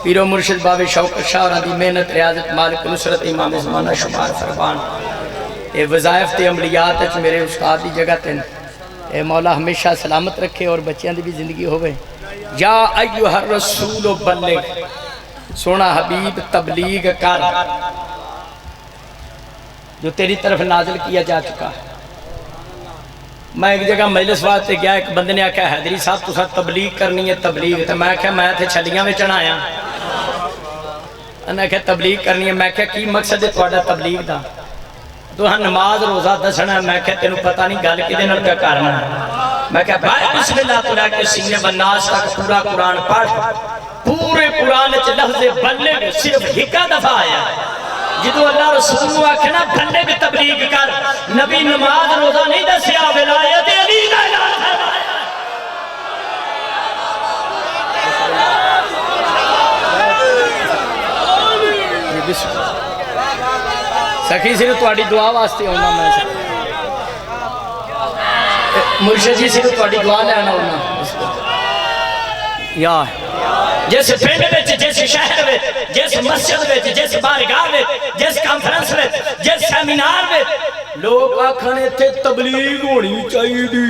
پیرو مرشد باب شوکت شاہ اور دی محنت ریاضت مالک نصرت امام زمانہ شمار فربان اے وظائف تے عملیات اچھ میرے استاد دی جگہ تین اے مولا ہمیشہ سلامت رکھے اور بچیاں دی بھی زندگی ہوئے یا ایوہ الرسول بلغ سونا حبیب تبلیغ کر جو تیری طرف نازل کیا جا چکا ہے میں ایک جگہ مجلس واسطے گیا ایک بندے نے آکھا حیدری صاحب تو ساتھ تبلیغ کرنی ہے تبلیغ تو میں کہا میں تھے چھلیاں میں چڑھایا انہیں کہا تبلیغ کرنی ہے میں کہا کی مقصد ہے توڑا تبلیغ دا تو ہاں نماز روزہ دسنا ہے میں کہا تینوں پتہ نہیں گل کی دن کیا کرنا ہے میں کہا بھائی بسم اللہ تو لے کے سینے بناس تک پورا قرآن پڑھ پورے قرآن چ لفظ بلغ صرف ہکا دفعہ آیا جدو اللہ رسول نے آکھنا بلغ تبلیغ کر نبی نماز روزہ نہیں دسیا ولایت علی کا اعلان فرمایا سکھی صرف تواڈی دعا واسطے ہونا میں مرشد جی صرف تواڈی دعا لینا ہونا یا جس پنڈ وچ جس شہر وچ جس مسجد وچ جس بارگاہ وچ جس کانفرنس وچ جس سیمینار وچ لوگ آکھنے تے تبلیغ ہونی چاہیے دی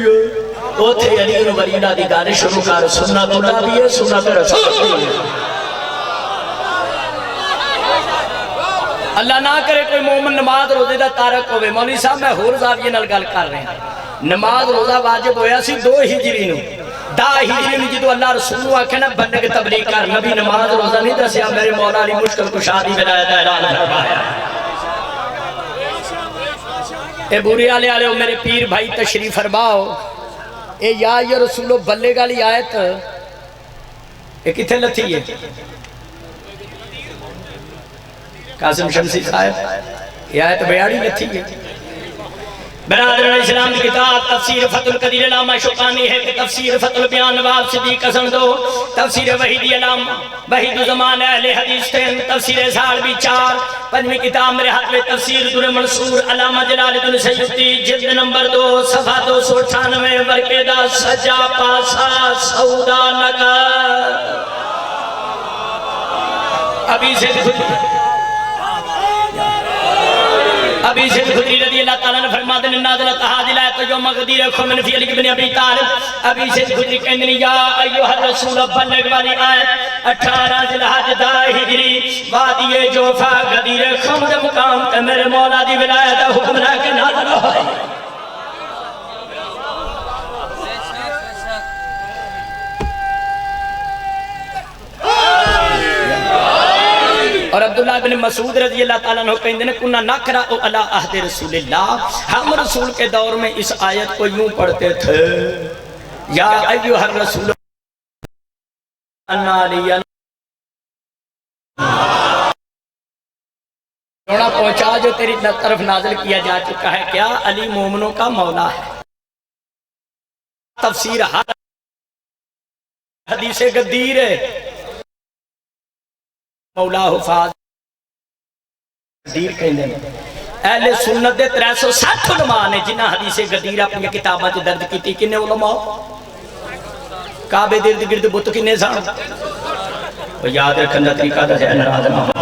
اوتھے علی بن ولیدہ دی گل شروع کر سنت اللہ بھی ہے سنت رسول بھی ہے اللہ نہ کرے کوئی مومن نماز روزے دا تارک ہوئے مولوی صاحب میں ہور زاویے نال گل کر رہے ہیں نماز روزہ واجب ہویا سی 2 ہجری نو دا ہجری نو جدو اللہ رسول نے آکھنا بلغ تبلیغ کر نبی نماز روزہ نہیں دسیا میرے مولا علی مشکل کشادی ولایت اعلان فرمایا اے بوری والے والے میرے پیر بھائی تشریف فرماؤ اے یا رسولو بلغ والی آیت اے کتھے لتھی ہے قاسم شمسی صاحب یہ آیت بیاڑی لتھی ہے برادر اسلام کی کتاب تفسیر فتح القدیر علامہ شوقانی ہے کہ تفسیر فتح البیان نواب صدیق حسن دو تفسیر وحیدی علامہ وحید زمان اہل حدیث تین تفسیر اظہار بھی 4 5ویں کتاب میرے ہاتھ میں تفسیر در منصور علامہ جلال الدین سیوطی جلد نمبر 2 صفحہ 298 ورقے دا سجا پاسا سودا نگر ابھی سے ابھی سے خدری رضی اللہ تعالیٰ نے فرما دن نازلت حاضل آیت جو مغدیر خمن فی علی بن ابی طالب ابھی سے خدری کہندنی یا ایوہ الرسول بلغ والی آیت 18 ذی الحج دا ہجری وادی جوفا غدیر خمد مقام تے میرے مولا دی ولایت حکم رہ کے نازل ہوئے اور عبداللہ بن مسعود رضی اللہ تعالیٰ عنہ کہندے نے کنہ نقرأ علی عہد رسول اللہ ہم رسول کے دور میں اس آیت کو یوں پڑھتے تھے یا ایوہ الرسول انا علیہ رونا پہنچا جو تیری طرف نازل کیا جا چکا ہے کیا علی مومنوں کا مولا ہے تفسیر حدیث غدیر ہے مولا حفاظ غدیر کہندے نے اہل سنت دے 360 علماء نے جنہ حدیث غدیر اپنی کتاباں چ درج کیتی کنے علماء کعبے دے ارد گرد بت کنے سن یاد رکھن دا طریقہ دا ہے ناراض نہ ہو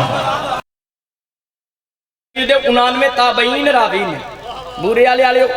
99 تابعین راوی نے بورے والے